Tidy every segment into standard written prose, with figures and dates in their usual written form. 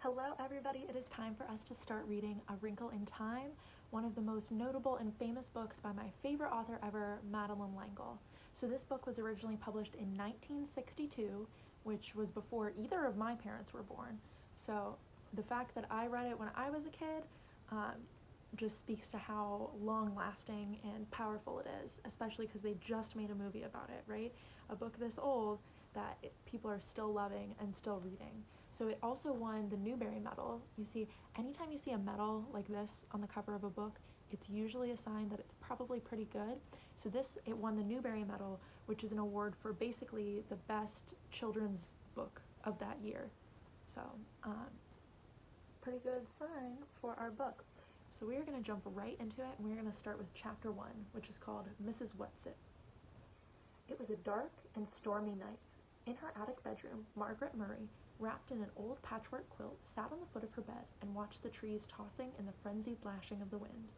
Hello everybody, it is time for us to start reading A Wrinkle in Time, one of the most notable and famous books by my favorite author ever, Madeleine L'Engle. So this book was originally published in 1962, which was before either of my parents were born. So the fact that I read it when I was a kid just speaks to how long-lasting and powerful it is, especially because they just made a movie about it, right? A book this old that people are still loving and still reading. So it also won the Newbery Medal. You see, anytime you see a medal like this on the cover of a book, it's usually a sign that it's probably pretty good. So it won the Newbery Medal, which is an award for basically the best children's book of that year. So, pretty good sign for our book. So we are going to jump right into it, and we're going to start with chapter 1, which is called Mrs. Whatsit. It was a dark and stormy night. In her attic bedroom, Margaret Murray, wrapped in an old patchwork quilt, sat on the foot of her bed and watched the trees tossing in the frenzied lashing of the wind.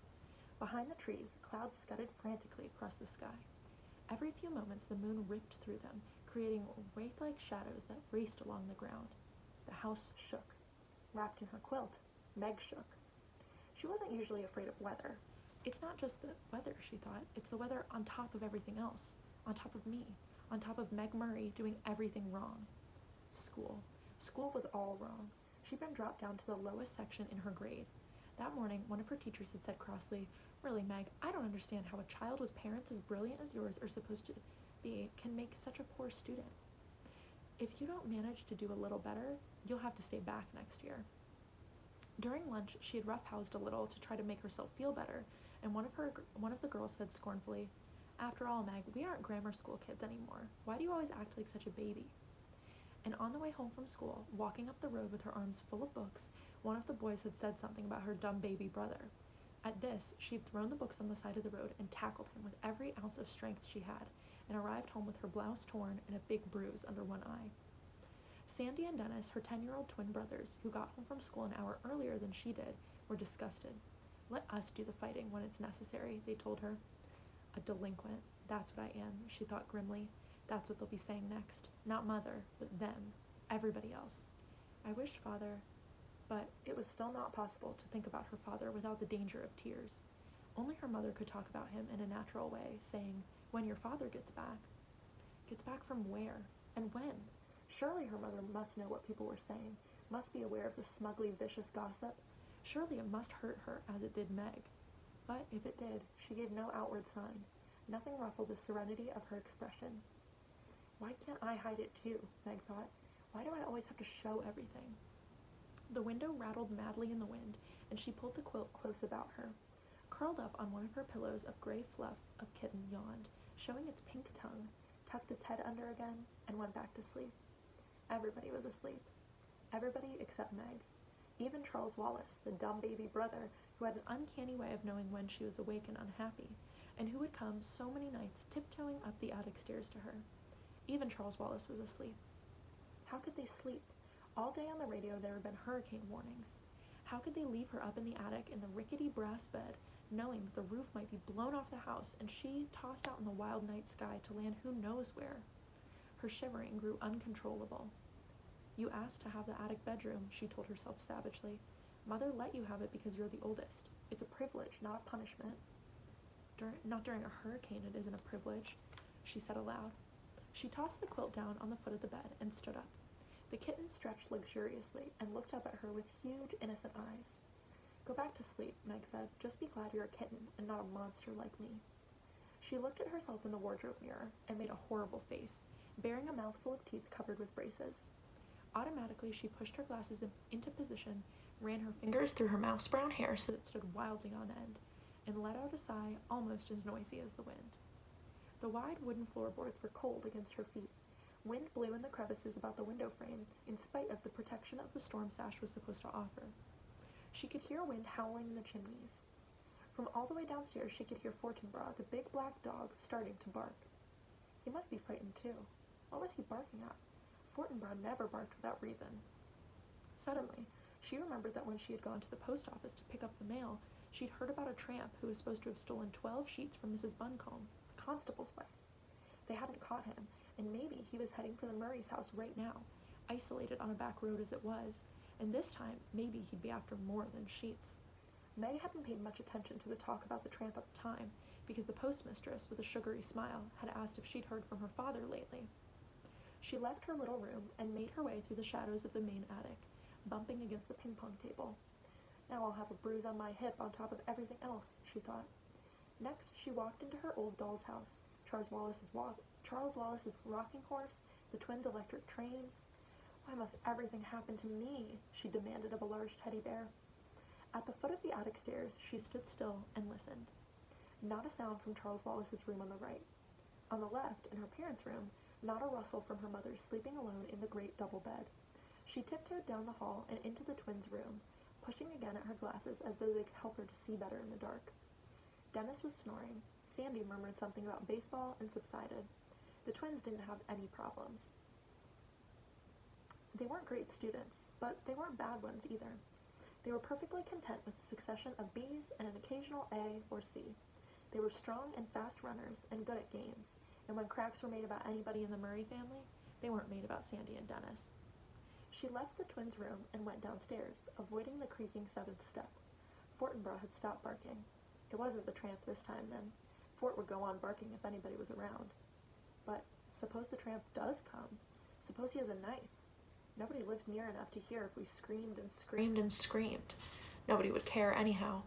Behind the trees, clouds scudded frantically across the sky. Every few moments the moon ripped through them, creating wraith-like shadows that raced along the ground. The house shook. Wrapped in her quilt, Meg shook. She wasn't usually afraid of weather. It's not just the weather, she thought. It's the weather on top of everything else. On top of me. On top of Meg Murray doing everything wrong. School. School was all wrong. She'd been dropped down to the lowest section in her grade. That morning, one of her teachers had said crossly, "Really, Meg, I don't understand how a child with parents as brilliant as yours are supposed to be can make such a poor student. If you don't manage to do a little better, you'll have to stay back next year." During lunch, she had roughhoused a little to try to make herself feel better, and one of the girls said scornfully, "After all, Meg, we aren't grammar school kids anymore. Why do you always act like such a baby?" And on the way home from school, walking up the road with her arms full of books, one of the boys had said something about her dumb baby brother. At this, she'd thrown the books on the side of the road and tackled him with every ounce of strength she had, and arrived home with her blouse torn and a big bruise under one eye. Sandy and Dennis, her 10-year-old twin brothers, who got home from school an hour earlier than she did, were disgusted. "Let us do the fighting when it's necessary," they told her. A delinquent, that's what I am, she thought grimly. That's what they'll be saying next. Not mother, but them. Everybody else. I wished father, but it was still not possible to think about her father without the danger of tears. Only her mother could talk about him in a natural way, saying, "When your father gets back." Gets back from where? And when? Surely her mother must know what people were saying, must be aware of the smugly vicious gossip. Surely it must hurt her as it did Meg. But if it did, she gave no outward sign. Nothing ruffled the serenity of her expression. Why can't I hide it too? Meg thought. Why do I always have to show everything? The window rattled madly in the wind, and she pulled the quilt close about her. Curled up on one of her pillows of gray fluff, of kitten yawned, showing its pink tongue, tucked its head under again, and went back to sleep. Everybody was asleep. Everybody except Meg. Even Charles Wallace, the dumb baby brother, who had an uncanny way of knowing when she was awake and unhappy, and who would come so many nights tiptoeing up the attic stairs to her. Even Charles Wallace was asleep. How could they sleep? All day on the radio there had been hurricane warnings. How could they leave her up in the attic in the rickety brass bed, knowing that the roof might be blown off the house and she tossed out in the wild night sky to land who knows where? Her shivering grew uncontrollable. "You asked to have the attic bedroom," she told herself savagely. "Mother let you have it because you're the oldest. It's a privilege, not a punishment." Not during a hurricane it isn't a privilege," she said aloud. She tossed the quilt down on the foot of the bed and stood up. The kitten stretched luxuriously and looked up at her with huge, innocent eyes. "Go back to sleep," Meg said. "Just be glad you're a kitten and not a monster like me." She looked at herself in the wardrobe mirror and made a horrible face, bearing a mouthful of teeth covered with braces. Automatically, she pushed her glasses into position, ran her fingers through her mouse brown hair so it stood wildly on end, and let out a sigh almost as noisy as the wind. The wide wooden floorboards were cold against her feet. Wind blew in the crevices about the window frame, in spite of the protection of the storm sash was supposed to offer. She could hear wind howling in the chimneys. From all the way downstairs she could hear Fortinbras, the big black dog, starting to bark. He must be frightened too. What was he barking at? Fortinbras never barked without reason. Suddenly, she remembered that when she had gone to the post office to pick up the mail, she'd heard about a tramp who was supposed to have stolen 12 sheets from Mrs. Buncombe, the constable's wife. They hadn't caught him, and maybe he was heading for the Murray's house right now, isolated on a back road as it was, and this time maybe he'd be after more than sheets. Meg hadn't paid much attention to the talk about the tramp at the time, because the postmistress, with a sugary smile, had asked if she'd heard from her father lately. She left her little room and made her way through the shadows of the main attic, bumping against the ping-pong table. Now I'll have a bruise on my hip on top of everything else, she thought. Next, she walked into her old doll's house, Charles Wallace's rocking horse, the twins' electric trains. Why must everything happen to me? She demanded of a large teddy bear. At the foot of the attic stairs, she stood still and listened. Not a sound from Charles Wallace's room on the right. On the left, in her parents' room, not a rustle from her mother sleeping alone in the great double bed. She tiptoed down the hall and into the twins' room, pushing again at her glasses as though they could help her to see better in the dark. Dennis was snoring. Sandy murmured something about baseball and subsided. The twins didn't have any problems. They weren't great students, but they weren't bad ones either. They were perfectly content with a succession of B's and an occasional A or C. They were strong and fast runners and good at games, and when cracks were made about anybody in the Murray family, they weren't made about Sandy and Dennis. She left the twins' room and went downstairs, avoiding the creaking seventh step. Fortinbras had stopped barking. It wasn't the tramp this time, then. Fort would go on barking if anybody was around. But suppose the tramp does come. Suppose he has a knife. Nobody lives near enough to hear if we screamed and screamed and screamed. Nobody would care anyhow.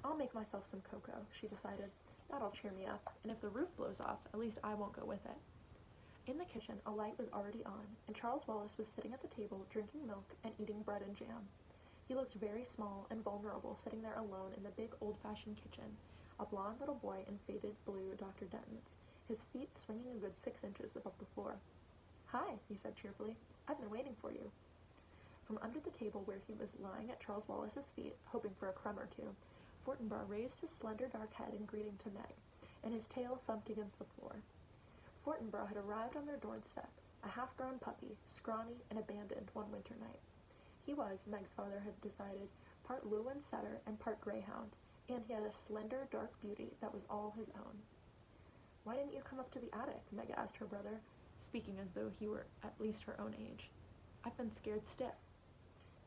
I'll make myself some cocoa, she decided. That'll cheer me up, and if the roof blows off, at least I won't go with it. In the kitchen, a light was already on, and Charles Wallace was sitting at the table drinking milk and eating bread and jam. He looked very small and vulnerable sitting there alone in the big old-fashioned kitchen, a blond little boy in faded blue Dr. Denton's, his feet swinging a good 6 inches above the floor. "Hi," he said cheerfully. "I've been waiting for you." From under the table where he was lying at Charles Wallace's feet, hoping for a crumb or two, Fortinbras raised his slender dark head in greeting to Meg, and his tail thumped against the floor. Fortinbras had arrived on their doorstep, a half-grown puppy, scrawny and abandoned one winter night. He was, Meg's father had decided, part Lewin setter and part greyhound, and he had a slender, dark beauty that was all his own. "Why didn't you come up to the attic?" Meg asked her brother, speaking as though he were at least her own age. "I've been scared stiff."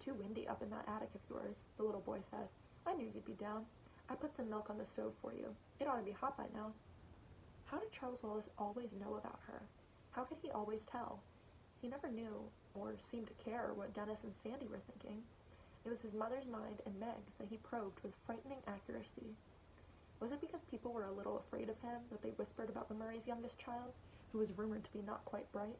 "Too windy up in that attic of yours," the little boy said. "I knew you'd be down. I put some milk on the stove for you. It ought to be hot by now." How did Charles Wallace always know about her? How could he always tell? He never knew, or seemed to care, what Dennis and Sandy were thinking. It was his mother's mind and Meg's that he probed with frightening accuracy. Was it because people were a little afraid of him that they whispered about the Murray's youngest child, who was rumored to be not quite bright?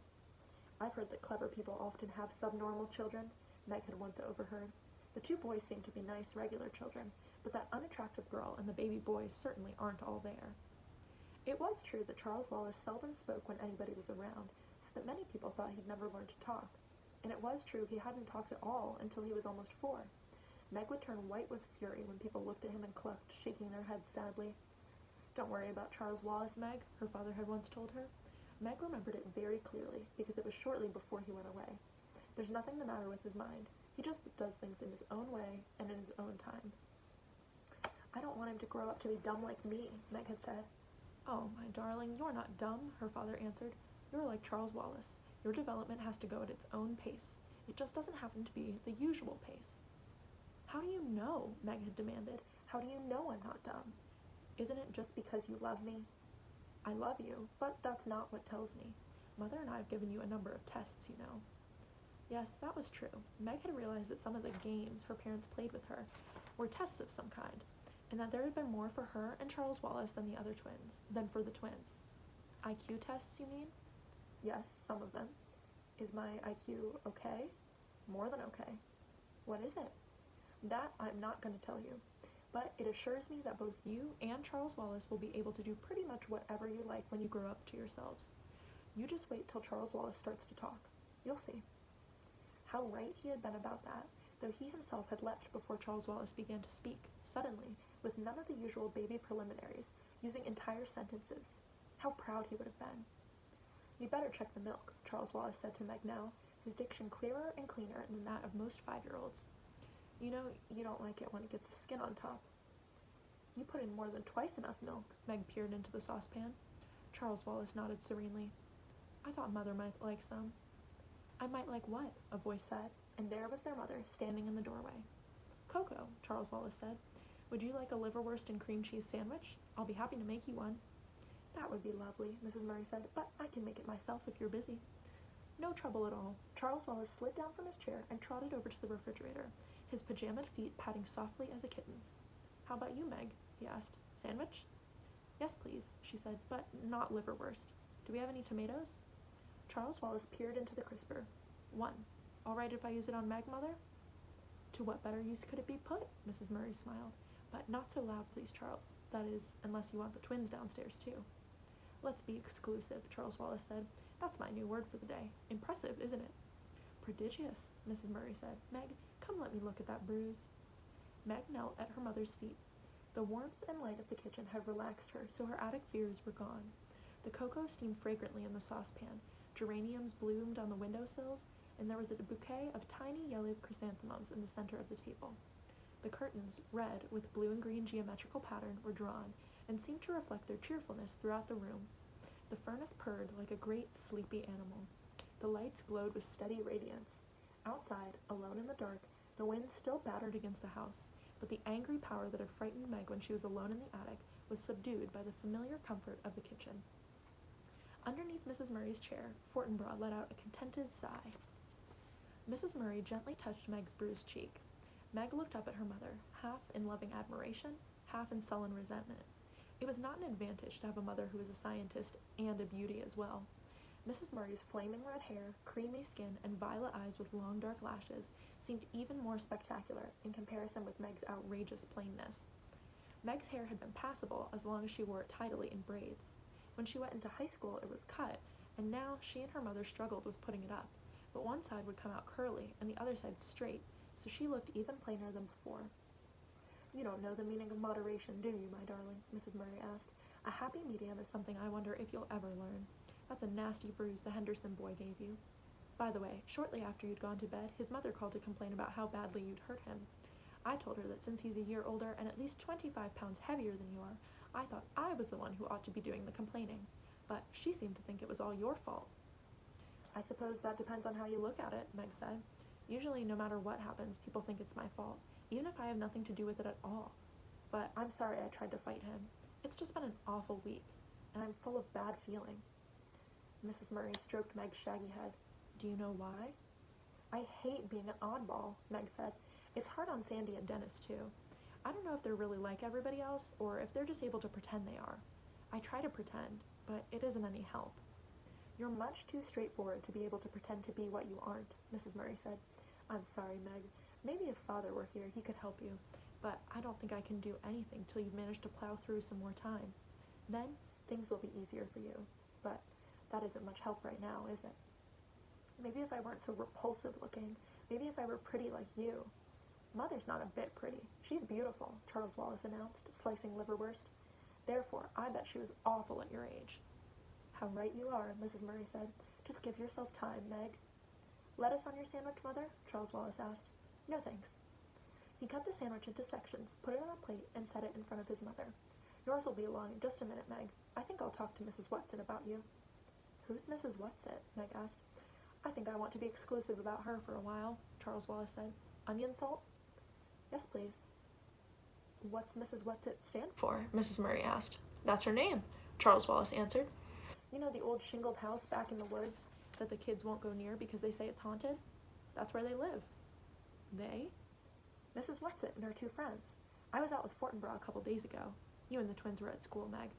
"I've heard that clever people often have subnormal children," Meg had once overheard. "The two boys seem to be nice, regular children, but that unattractive girl and the baby boys certainly aren't all there." It was true that Charles Wallace seldom spoke when anybody was around, so that many people thought he'd never learned to talk. And it was true he hadn't talked at all until he was almost 4. Meg would turn white with fury when people looked at him and clucked, shaking their heads sadly. "Don't worry about Charles Wallace, Meg," her father had once told her. Meg remembered it very clearly, because it was shortly before he went away. "There's nothing the matter with his mind. He just does things in his own way and in his own time." "I don't want him to grow up to be dumb like me," Meg had said. "Oh, my darling, you're not dumb," her father answered. "You're like Charles Wallace. Your development has to go at its own pace. It just doesn't happen to be the usual pace." "How do you know?" Meg had demanded. "How do you know I'm not dumb? Isn't it just because you love me?" "I love you, but that's not what tells me. Mother and I have given you a number of tests, you know." Yes, that was true. Meg had realized that some of the games her parents played with her were tests of some kind, and that there had been more for her and Charles Wallace than for the twins. "IQ tests, you mean?" "Yes, some of them." "Is my IQ okay?" "More than okay." "What is it?" "That I'm not going to tell you. But it assures me that both you and Charles Wallace will be able to do pretty much whatever you like when you grow up to yourselves. You just wait till Charles Wallace starts to talk. You'll see." How right he had been about that, though he himself had left before Charles Wallace began to speak, suddenly, with none of the usual baby preliminaries, using entire sentences. How proud he would have been. "You'd better check the milk," Charles Wallace said to Meg now, his diction clearer and cleaner than that of most 5-year-olds. "You know you don't like it when it gets a skin on top." "You put in more than twice enough milk." Meg peered into the saucepan. Charles Wallace nodded serenely. "I thought Mother might like some." I might like what? A voice said, and there was their mother standing in the doorway. Coco, Charles Wallace said. Would you like a liverwurst and cream cheese sandwich? I'll be happy to make you one. That would be lovely, Mrs. Murray said, but I can make it myself if you're busy. No trouble at all. Charles Wallace slid down from his chair and trotted over to the refrigerator, his pajamaed feet patting softly as a kitten's. How about you, Meg? He asked. Sandwich? Yes, please, she said, but not liverwurst. Do we have any tomatoes? Charles Wallace peered into the crisper. One. All right if I use it on Meg, Mother? To what better use could it be put? Mrs. Murray smiled. But not so loud, please, Charles. That is, unless you want the twins downstairs, too. Let's be exclusive, Charles Wallace said. That's my new word for the day. Impressive, isn't it? Prodigious, Mrs. Murray said. Meg, come let me look at that bruise. Meg knelt at her mother's feet. The warmth and light of the kitchen had relaxed her, so her attic fears were gone. The cocoa steamed fragrantly in the saucepan, geraniums bloomed on the windowsills, and there was a bouquet of tiny yellow chrysanthemums in the center of the table. The curtains, red with blue and green geometrical pattern, were drawn, and seemed to reflect their cheerfulness throughout the room. The furnace purred like a great sleepy animal. The lights glowed with steady radiance. Outside, alone in the dark, the wind still battered against the house, but the angry power that had frightened Meg when she was alone in the attic was subdued by the familiar comfort of the kitchen. Underneath Mrs. Murray's chair, Fortinbras let out a contented sigh. Mrs. Murray gently touched Meg's bruised cheek. Meg looked up at her mother, half in loving admiration, half in sullen resentment. It was not an advantage to have a mother who was a scientist and a beauty as well. Mrs. Murray's flaming red hair, creamy skin, and violet eyes with long dark lashes seemed even more spectacular in comparison with Meg's outrageous plainness. Meg's hair had been passable as long as she wore it tidily in braids. When she went into high school, it was cut, and now she and her mother struggled with putting it up, but one side would come out curly and the other side straight, so she looked even plainer than before. You don't know the meaning of moderation, do you, my darling? Mrs. Murray asked. A happy medium is something I wonder if you'll ever learn. That's a nasty bruise the Henderson boy gave you. By the way, shortly after you'd gone to bed, his mother called to complain about how badly you'd hurt him. I told her that since he's a year older and at least 25 pounds heavier than you are, I thought I was the one who ought to be doing the complaining, but she seemed to think it was all your fault. I suppose that depends on how you look at it, Meg said. Usually, no matter what happens, people think it's my fault, even if I have nothing to do with it at all. But I'm sorry I tried to fight him. It's just been an awful week, and I'm full of bad feeling. Mrs. Murray stroked Meg's shaggy head. Do you know why? I hate being an oddball, Meg said. It's hard on Sandy and Dennis, too. I don't know if they're really like everybody else, or if they're just able to pretend they are. I try to pretend, but it isn't any help. You're much too straightforward to be able to pretend to be what you aren't, Mrs. Murray said. I'm sorry, Meg. Maybe if Father were here, he could help you, but I don't think I can do anything till you've managed to plow through some more time. Then, things will be easier for you, but that isn't much help right now, is it? Maybe if I weren't so repulsive looking, maybe if I were pretty like you. Mother's not a bit pretty. She's beautiful, Charles Wallace announced, slicing liverwurst. Therefore, I bet she was awful at your age. How right you are, Mrs. Murray said. Just give yourself time, Meg. Lettuce on your sandwich, Mother? Charles Wallace asked. No, thanks. He cut the sandwich into sections, put it on a plate, and set it in front of his mother. Yours will be along in just a minute, Meg. I think I'll talk to Mrs. Whatsit about you. Who's Mrs. Whatsit? Meg asked. I think I want to be exclusive about her for a while, Charles Wallace said. Onion salt? Yes, please. What's Mrs. Whatsit stand for? Mrs. Murray asked. That's her name, Charles Wallace answered. You know the old shingled house back in the woods that the kids won't go near because they say it's haunted? That's where they live. They? Mrs. Whatsit and her two friends. I was out with Fortinbras a couple days ago. You and the twins were at school, Meg.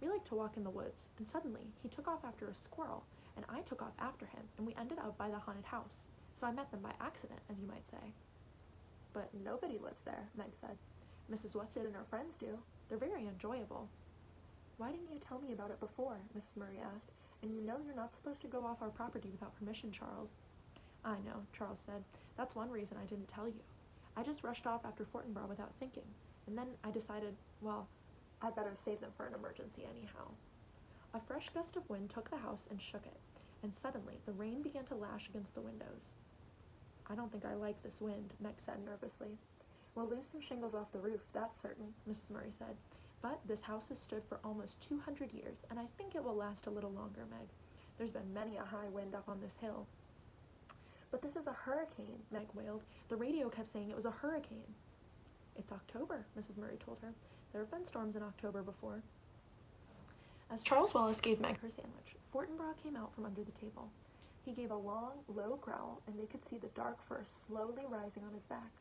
We like to walk in the woods, and suddenly he took off after a squirrel, and I took off after him, and we ended up by the haunted house. So I met them by accident, as you might say. But nobody lives there, Meg said. Mrs. Whatsit and her friends do. They're very enjoyable. Why didn't you tell me about it before? Mrs. Murray asked. And you know you're not supposed to go off our property without permission, Charles. I know, Charles said. That's one reason I didn't tell you. I just rushed off after Fortinbras without thinking, and then I decided, well, I'd better save them for an emergency anyhow. A fresh gust of wind took the house and shook it, and suddenly the rain began to lash against the windows. I don't think I like this wind, Meg said nervously. We'll lose some shingles off the roof, that's certain, Mrs. Murray said. But this house has stood for almost 200 years, and I think it will last a little longer, Meg. There's been many a high wind up on this hill. "But this is a hurricane," Meg wailed. "The radio kept saying it was a hurricane." "It's October," Mrs. Murray told her. "There have been storms in October before." As Charles Wallace gave Meg her sandwich, Fortinbras came out from under the table. He gave a long, low growl, and they could see the dark fur slowly rising on his back.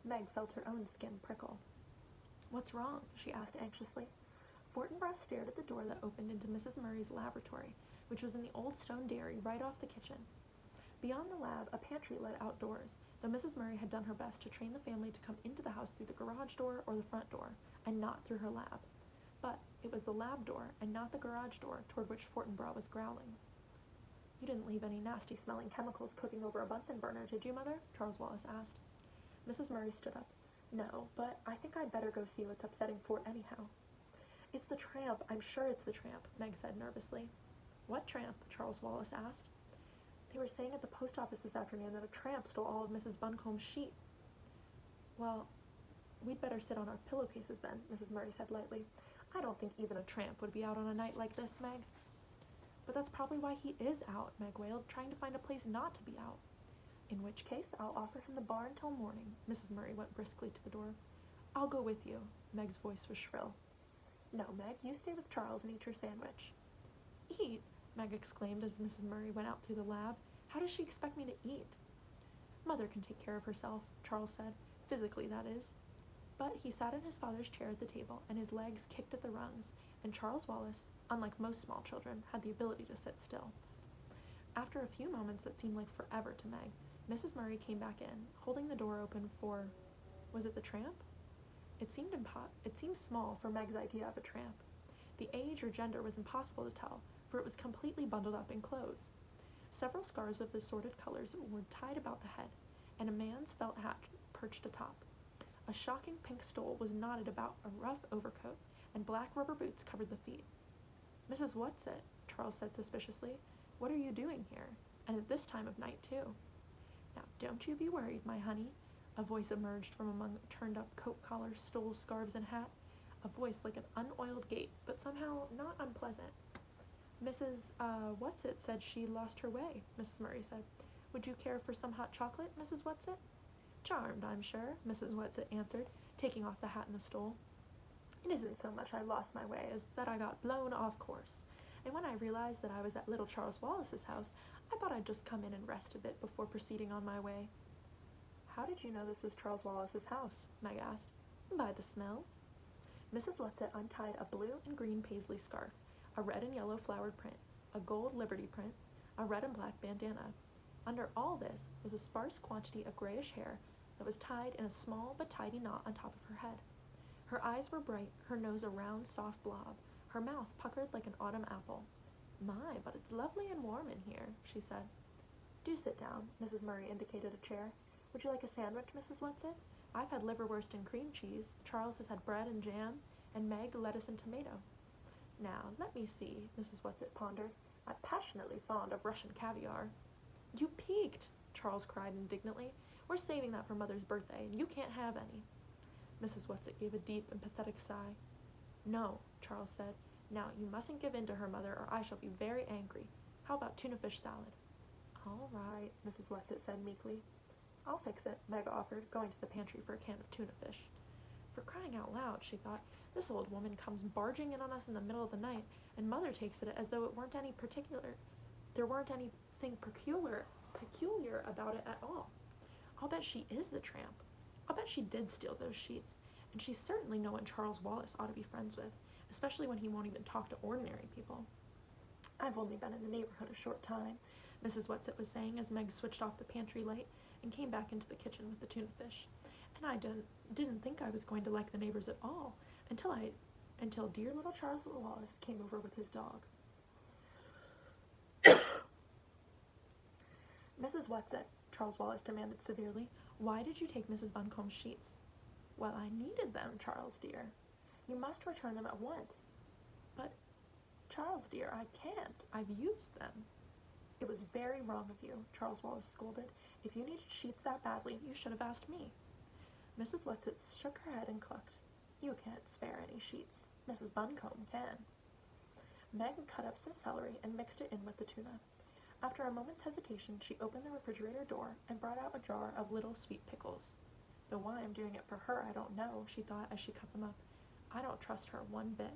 Meg felt her own skin prickle. "What's wrong?" she asked anxiously. Fortinbras stared at the door that opened into Mrs. Murray's laboratory, which was in the old stone dairy right off the kitchen. Beyond the lab, a pantry led outdoors, though Mrs. Murray had done her best to train the family to come into the house through the garage door or the front door, and not through her lab. But it was the lab door and not the garage door toward which Fortinbras was growling. "You didn't leave any nasty-smelling chemicals cooking over a Bunsen burner, did you, Mother?" Charles Wallace asked. Mrs. Murray stood up. "No, but I think I'd better go see what's upsetting Fort anyhow." "It's the tramp. I'm sure it's the tramp," Meg said nervously. "What tramp?" Charles Wallace asked. "They were saying at the post office this afternoon that a tramp stole all of Mrs. Buncombe's sheet." "Well, we'd better sit on our pillowcases then," Mrs. Murray said lightly. "I don't think even a tramp would be out on a night like this, Meg." "But that's probably why he is out," Meg wailed, "trying to find a place not to be out." "In which case, I'll offer him the bar until morning." Mrs. Murray went briskly to the door. "I'll go with you." Meg's voice was shrill. "No, Meg, you stay with Charles and eat your sandwich." "Eat?" Meg exclaimed as Mrs. Murray went out through the lab. "How does she expect me to eat?" "Mother can take care of herself," Charles said. "Physically, that is." But he sat in his father's chair at the table, and his legs kicked at the rungs, and Charles Wallace, unlike most small children, had the ability to sit still. After a few moments that seemed like forever to Meg, Mrs. Murray came back in, holding the door open for... was it the tramp? It seemed small for Meg's idea of a tramp. The age or gender was impossible to tell, for it was completely bundled up in clothes. Several scarves of assorted colors were tied about the head, and a man's felt hat perched atop. A shocking pink stole was knotted about a rough overcoat, and black rubber boots covered the feet. "Mrs. Whatsit," Charles said suspiciously, "what are you doing here? And at this time of night, too?" "Now, don't you be worried, my honey," a voice emerged from among turned-up coat collars, stoles, scarves, and hat, a voice like an unoiled gate, but somehow not unpleasant. "Mrs. Whatsit said she lost her way," Mrs. Murray said. "Would you care for some hot chocolate, Mrs. Whatsit?" "Charmed, I'm sure," Mrs. Whatsit answered, taking off the hat and the stole. "It isn't so much I lost my way as that I got blown off course, and when I realized that I was at little Charles Wallace's house, I thought I'd just come in and rest a bit before proceeding on my way." "How did you know this was Charles Wallace's house?" Meg asked. "By the smell." Mrs. Whatsit untied a blue and green paisley scarf, a red and yellow flowered print, a gold liberty print, a red and black bandana. Under all this was a sparse quantity of grayish hair that was tied in a small but tidy knot on top of her head. Her eyes were bright, her nose a round, soft blob, her mouth puckered like an autumn apple. "My, but it's lovely and warm in here," she said. "Do sit down," Mrs. Murray indicated a chair. "Would you like a sandwich, Mrs. Whatsit? I've had liverwurst and cream cheese, Charles has had bread and jam, and Meg lettuce and tomato." "Now, let me see," Mrs. Whatsit pondered. "I'm passionately fond of Russian caviar." "You peaked!" Charles cried indignantly. "We're saving that for Mother's birthday, and you can't have any." Mrs. Whatsit gave a deep and pathetic sigh. "No," Charles said. "Now, you mustn't give in to her, Mother, or I shall be very angry. How about tuna fish salad?" "All right," Mrs. Whatsit said meekly. "I'll fix it," Meg offered, going to the pantry for a can of tuna fish. For crying out loud, she thought, this old woman comes barging in on us in the middle of the night, and Mother takes it as though there weren't anything peculiar about it at all. I'll bet she is the tramp. I'll bet she did steal those sheets, and she's certainly no one Charles Wallace ought to be friends with, especially when he won't even talk to ordinary people. "I've only been in the neighborhood a short time," Mrs. Whatsit was saying as Meg switched off the pantry light and came back into the kitchen with the tuna fish. "And I didn't think I was going to like the neighbors at all until dear little Charles Wallace came over with his dog." "Mrs. Whatsit," Charles Wallace demanded severely, "why did you take Mrs. Buncombe's sheets?" "Well, I needed them, Charles dear." "You must return them at once." "But, Charles dear, I can't. I've used them." "It was very wrong of you," Charles Wallace scolded. "If you needed sheets that badly, you should have asked me." Mrs. Whatsit shook her head and clucked. "You can't spare any sheets. Mrs. Buncombe can." Meg cut up some celery and mixed it in with the tuna. After a moment's hesitation, she opened the refrigerator door and brought out a jar of little sweet pickles. Though why I'm doing it for her, I don't know, she thought as she cut them up. I don't trust her one bit.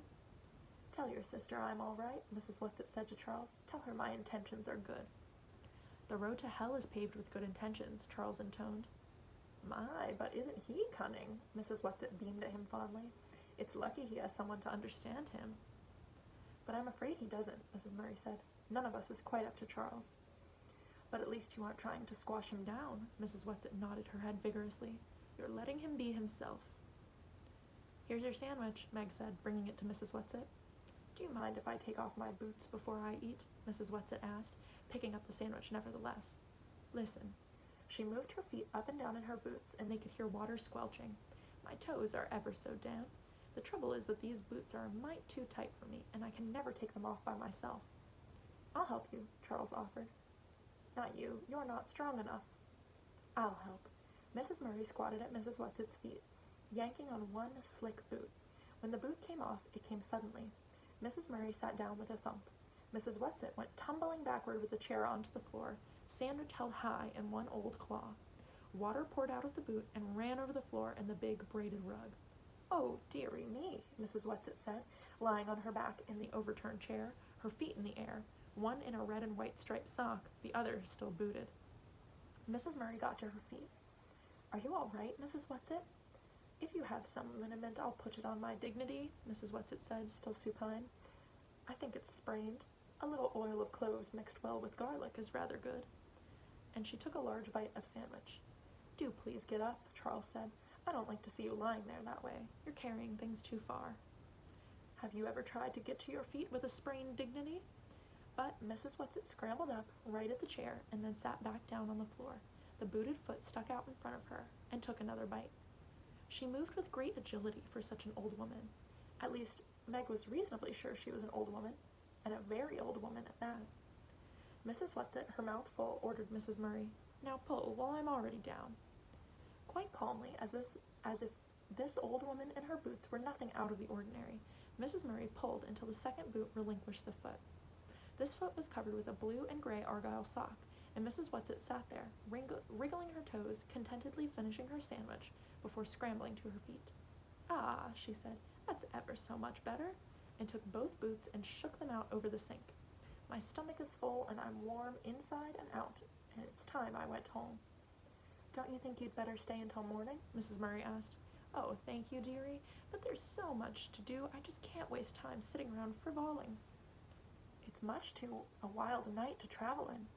Tell your sister I'm all right, Mrs. Whatsit said to Charles. Tell her my intentions are good. The road to hell is paved with good intentions, Charles intoned. My, but isn't he cunning? Mrs. Whatsit beamed at him fondly. It's lucky he has someone to understand him. But I'm afraid he doesn't, Mrs. Murray said. None of us is quite up to Charles. But at least you aren't trying to squash him down, Mrs. Whatsit nodded her head vigorously. You're letting him be himself. Here's your sandwich, Meg said, bringing it to Mrs. Whatsit. Do you mind if I take off my boots before I eat? Mrs. Whatsit asked, picking up the sandwich nevertheless. Listen. She moved her feet up and down in her boots, and they could hear water squelching. My toes are ever so damp. The trouble is that these boots are a mite too tight for me, and I can never take them off by myself. I'll help you, Charles offered. Not you. You're not strong enough. I'll help. Mrs. Murray squatted at Mrs. Whatsit's feet, yanking on one slick boot. When the boot came off, it came suddenly. Mrs. Murray sat down with a thump. Mrs. Whatsit went tumbling backward with the chair onto the floor, sandwich held high in one old claw. Water poured out of the boot and ran over the floor and the big braided rug. Oh, dearie me, Mrs. Whatsit said, lying on her back in the overturned chair, her feet in the air, one in a red and white striped sock, the other still booted. Mrs. Murray got to her feet. Are you all right, Mrs. Whatsit? If you have some liniment, I'll put it on my dignity, Mrs. Whatsit said, still supine. I think it's sprained. A little oil of cloves mixed well with garlic is rather good. And she took a large bite of sandwich. Do please get up, Charles said. I don't like to see you lying there that way. You're carrying things too far. Have you ever tried to get to your feet with a sprained dignity? But Mrs. Whatsit scrambled up, right at the chair, and then sat back down on the floor. The booted foot stuck out in front of her, and took another bite. She moved with great agility for such an old woman. At least, Meg was reasonably sure she was an old woman, and a very old woman at that. Mrs. Whatsit, her mouth full, ordered Mrs. Murray, Now pull, while I'm already down. Quite calmly, as if this old woman and her boots were nothing out of the ordinary, Mrs. Murray pulled until the second boot relinquished the foot. This foot was covered with a blue and gray argyle sock, and Mrs. Whatsit sat there, wriggling her toes, contentedly finishing her sandwich, before scrambling to her feet. Ah, she said, that's ever so much better, and took both boots and shook them out over the sink. My stomach is full, and I'm warm inside and out, and it's time I went home. Don't you think you'd better stay until morning? Mrs. Murray asked. Oh, thank you, dearie, but there's so much to do, I just can't waste time sitting around frivoling. It's much too a wild night to travel in.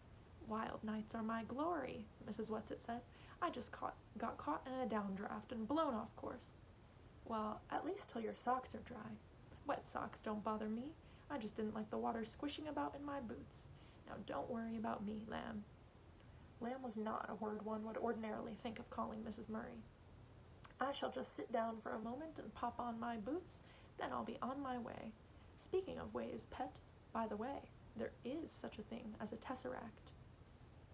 Wild nights are my glory, Mrs. Whatsit said. I just got caught in a downdraft and blown off course. Well, at least till your socks are dry. Wet socks don't bother me. I just didn't like the water squishing about in my boots. Now don't worry about me, Lamb. Lamb was not a word one would ordinarily think of calling Mrs. Murray. I shall just sit down for a moment and pop on my boots, then I'll be on my way. Speaking of ways, pet, by the way, there is such a thing as a tesseract.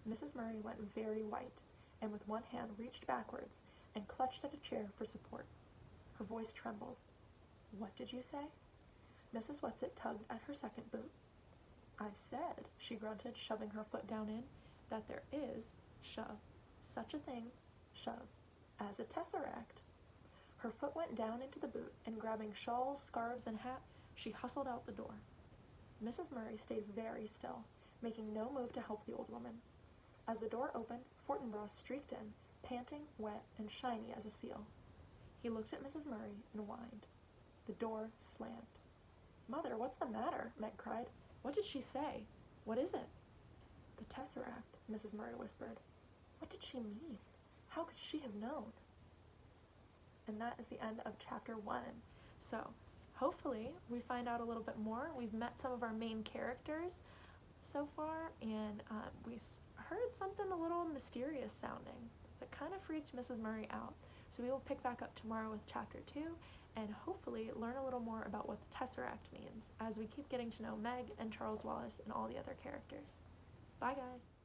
Mrs. Murray went very white, and with one hand reached backwards and clutched at a chair for support. Her voice trembled. What did you say? Mrs. Whatsit tugged at her second boot. I said, she grunted, shoving her foot down in, that there is, shove, such a thing, shove, as a tesseract. Her foot went down into the boot, and grabbing shawls, scarves, and hat, she hustled out the door. Mrs. Murray stayed very still, making no move to help the old woman. As the door opened, Fortinbras streaked in, panting, wet, and shiny as a seal. He looked at Mrs. Murray and whined. The door slammed. Mother, what's the matter? Meg cried. What did she say? What is it? The tesseract, Mrs. Murray whispered. What did she mean? How could she have known? And that is the end of chapter 1. So, hopefully, we find out a little bit more. We've met some of our main characters so far, and we heard something a little mysterious sounding that kind of freaked Mrs. Murray out. So we will pick back up tomorrow with chapter 2 and hopefully learn a little more about what the tesseract means as we keep getting to know Meg and Charles Wallace and all the other characters. Bye, guys!